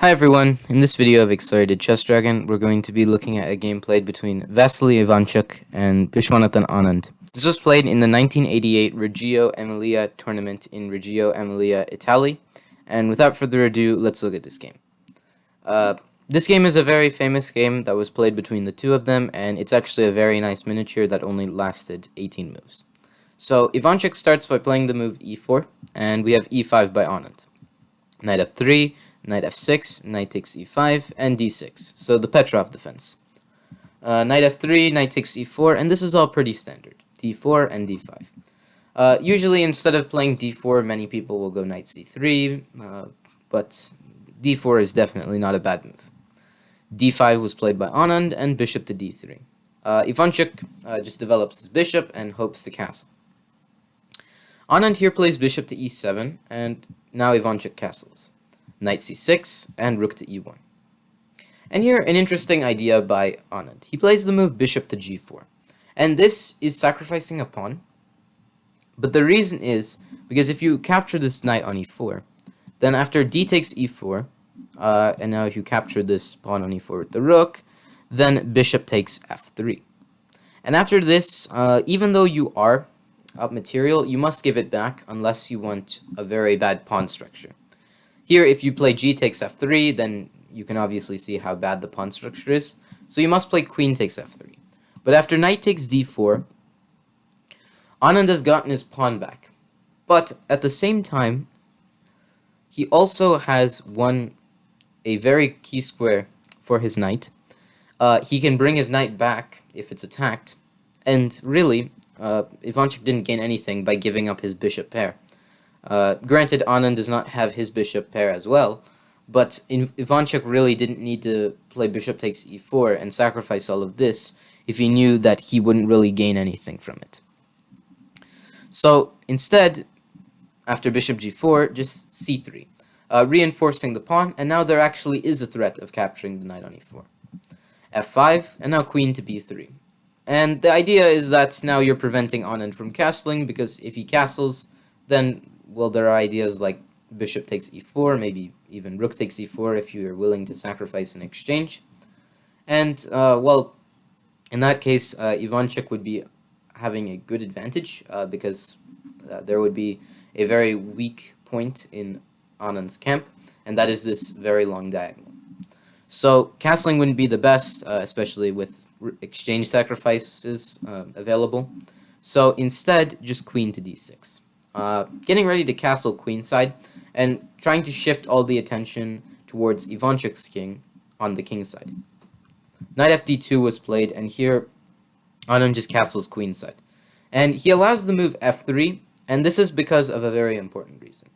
Hi everyone, in this video of Accelerated Chess Dragon, we're going to be looking at a game played between Vassily Ivanchuk and Viswanathan Anand. This was played in the 1988 Reggio Emilia tournament in Reggio Emilia, Italy, and without further ado, let's look at this game. This game is a very famous game that was played between the two of them, and it's actually a very nice miniature that only lasted 18 moves. So Ivanchuk starts by playing the move e4, and we have e5 by Anand. Knight f3, Knight f6, knight takes e5, and d6, so the Petrov defense. Knight f3, knight takes e4, and this is all pretty standard, d4 and d5. Usually instead of playing d4, many people will go knight c3, but d4 is definitely not a bad move. d5 was played by Anand, and bishop to d3. Ivanchuk just develops his bishop and hopes to castle. Anand here plays bishop to e7, and now Ivanchuk castles. Knight c6, and rook to e1. And here, an interesting idea by Anand. He plays the move bishop to g4. And this is sacrificing a pawn. But the reason is, because if you capture this knight on e4, then after d takes e4, and now if you capture this pawn on e4 with the rook, then bishop takes f3. And after this, even though you are up material, you must give it back unless you want a very bad pawn structure. Here, if you play g takes f3, then you can obviously see how bad the pawn structure is. So you must play queen takes f3. But after knight takes d4, Anand has gotten his pawn back. But at the same time, he also has won a very key square for his knight. He can bring his knight back if it's attacked. And really, Ivanchuk didn't gain anything by giving up his bishop pair. Granted, Anand does not have his bishop pair as well, but Ivanchuk really didn't need to play bishop takes e4 and sacrifice all of this if he knew that he wouldn't really gain anything from it. So instead, after bishop g4, just c3, reinforcing the pawn, and now there actually is a threat of capturing the knight on e4. f5, and now queen to b3. And the idea is that now you're preventing Anand from castling, because if he castles, then, well, there are ideas like bishop takes e4, maybe even rook takes e4 if you're willing to sacrifice in exchange. And, well, in that case, Ivanchuk would be having a good advantage because there would be a very weak point in Anand's camp, and that is this very long diagonal. So castling wouldn't be the best, especially with exchange sacrifices available. So instead, just queen to d6. Getting ready to castle queenside and trying to shift all the attention towards Ivanchuk's king on the king side. Knight fd2 was played, and here Anand just castles queenside. And he allows the move f3, and this is because of a very important reason.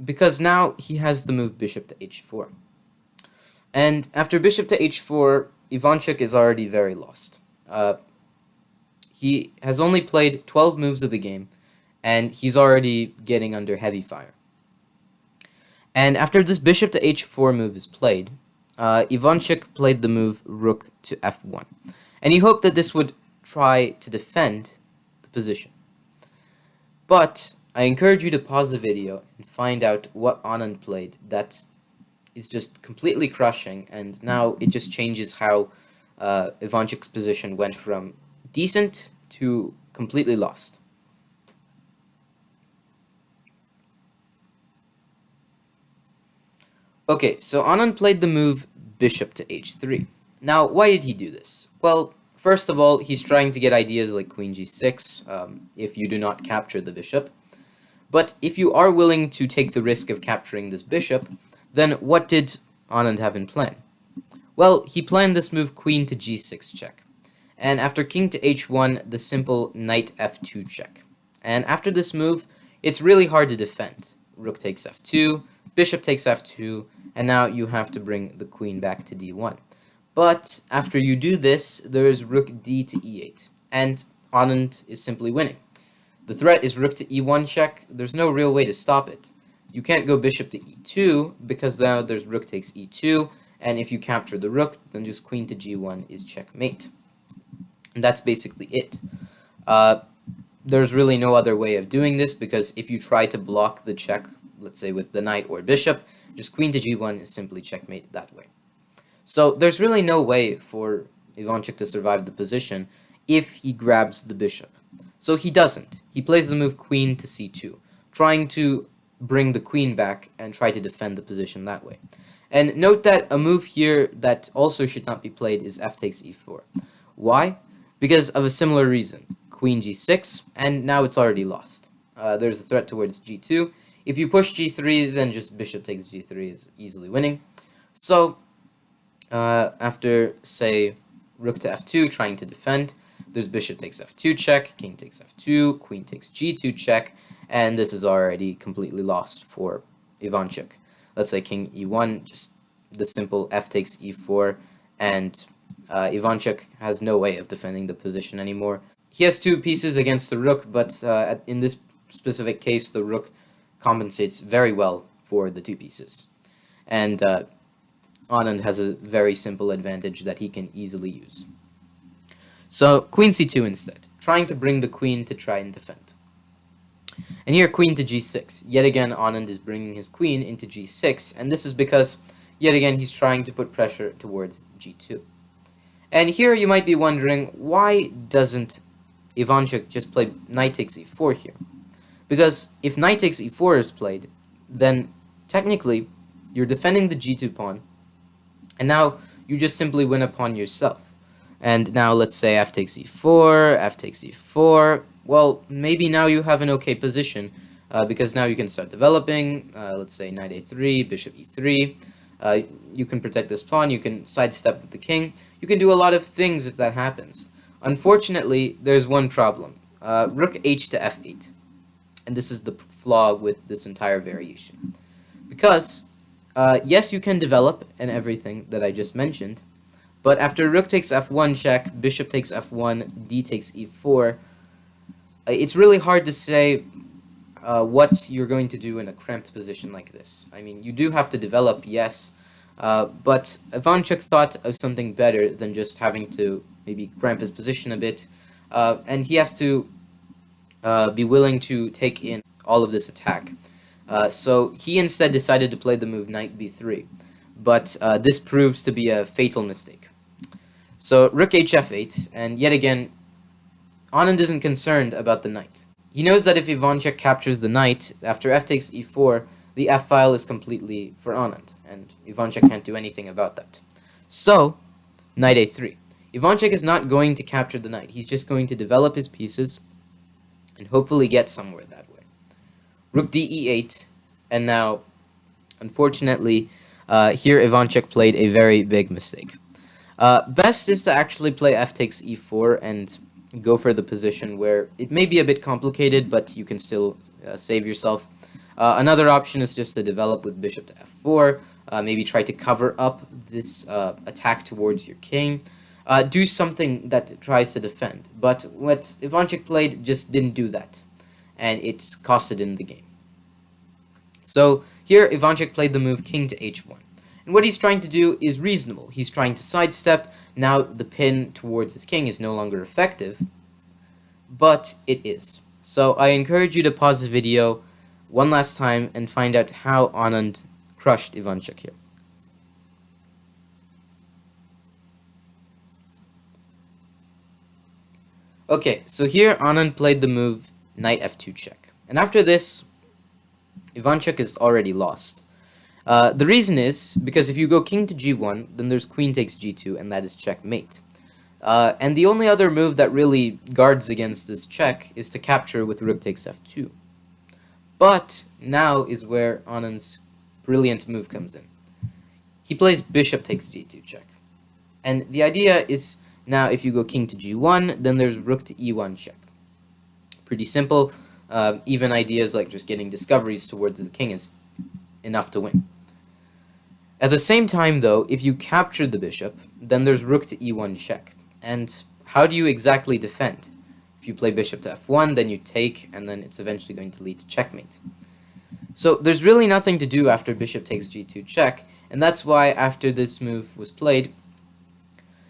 Because now he has the move bishop to h4. And after bishop to h4, Ivanchuk is already very lost. He has only played 12 moves of the game, and he's already getting under heavy fire. And after this bishop to h4 move is played, Ivanchuk played the move rook to f1. And he hoped that this would try to defend the position. But I encourage you to pause the video and find out what Anand played that is just completely crushing, and now it just changes how Ivanchuk's position went from decent to completely lost. Okay, so Anand played the move bishop to h3. Now, why did he do this? Well, first of all, he's trying to get ideas like queen g6 if you do not capture the bishop. But if you are willing to take the risk of capturing this bishop, then what did Anand have in plan? Well, he planned this move queen to g6 check. And after king to h1, the simple knight f2 check. And after this move, it's really hard to defend. Rook takes f2, bishop takes f2, and now you have to bring the queen back to d1. But after you do this, there is rook d to e8, and Anand is simply winning. The threat is rook to e1 check. There's no real way to stop it. You can't go bishop to e2, because now there's rook takes e2, and if you capture the rook, then just queen to g1 is checkmate. And that's basically it. There's really no other way of doing this, because if you try to block the check let's say with the knight or bishop, just queen to g1 is simply checkmate that way. So there's really no way for Ivanchuk to survive the position if he grabs the bishop. So he doesn't. He plays the move queen to c2, trying to bring the queen back and try to defend the position that way. And note that a move here that also should not be played is f takes e4. Why? Because of a similar reason. Queen g6, and now it's already lost. There's a threat towards g2. If you push g3, then just bishop takes g3 is easily winning. So after, say, rook to f2, trying to defend, there's bishop takes f2 check, king takes f2, queen takes g2 check, and this is already completely lost for Ivanchuk. Let's say king e1, just the simple f takes e4, and Ivanchuk has no way of defending the position anymore. He has two pieces against the rook, but in this specific case, the rook compensates very well for the two pieces. And Anand has a very simple advantage that he can easily use. So queen c2 instead, trying to bring the queen to try and defend. And here queen to g6. Yet again, Anand is bringing his queen into g6, and this is because, yet again, he's trying to put pressure towards g2. And here you might be wondering, why doesn't Ivanchuk just play knight takes e4 here? Because if knight takes e4 is played, then technically you're defending the g2 pawn, and now you just simply win a pawn yourself. And now let's say f takes e4, f takes e4. Well, maybe now you have an okay position, because now you can start developing. Let's say knight a3, bishop e3. You can protect this pawn, you can sidestep with the king. You can do a lot of things if that happens. Unfortunately, there's one problem. Rook h to f8. And this is the flaw with this entire variation. Because, yes, you can develop and everything that I just mentioned, but after rook takes f1 check, bishop takes f1, d takes e4, it's really hard to say what you're going to do in a cramped position like this. I mean, you do have to develop, yes, but Ivanchuk thought of something better than just having to maybe cramp his position a bit, and he has to be willing to take in all of this attack. So he instead decided to play the move knight b3, but this proves to be a fatal mistake. So rook h f8, and yet again, Anand isn't concerned about the knight. He knows that if Ivanchuk captures the knight, after f takes e4, the f-file is completely for Anand, and Ivanchuk can't do anything about that. So, knight a3. Ivanchuk is not going to capture the knight. He's just going to develop his pieces and hopefully get somewhere that way. Rook d e8, and now, unfortunately, here Ivanchuk played a very big mistake. Best is to actually play f takes e4 and go for the position where it may be a bit complicated, but you can still save yourself. Another option is just to develop with bishop to f4, maybe try to cover up this attack towards your king. Do something that tries to defend, but what Ivanchuk played just didn't do that, and it costed him the game. So here Ivanchuk played the move king to h1. And what he's trying to do is reasonable. He's trying to sidestep. Now the pin towards his king is no longer effective, but it is. So I encourage you to pause the video one last time and find out how Anand crushed Ivanchuk here. Okay, so here Anand played the move knight f2 check. And after this, Ivanchuk is already lost. The reason is because if you go king to g1, then there's queen takes g2, and that is checkmate. And the only other move that really guards against this check is to capture with rook takes f2. But now is where Anand's brilliant move comes in. He plays bishop takes g2 check. And the idea is now if you go king to g1, then there's rook to e1 check. Pretty simple. Even ideas like just getting discoveries towards the king is enough to win. At the same time, though, if you capture the bishop, then there's rook to e1 check. And how do you exactly defend? If you play bishop to f1, then you take, and then it's eventually going to lead to checkmate. So there's really nothing to do after bishop takes g2 check, and that's why after this move was played,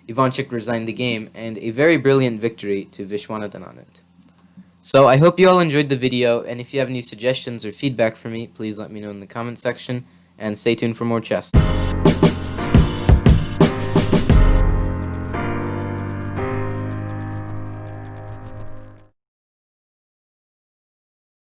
Ivanchuk resigned the game, and a very brilliant victory to Viswanathan Anand. So I hope you all enjoyed the video, and if you have any suggestions or feedback for me, please let me know in the comment section, and stay tuned for more chess.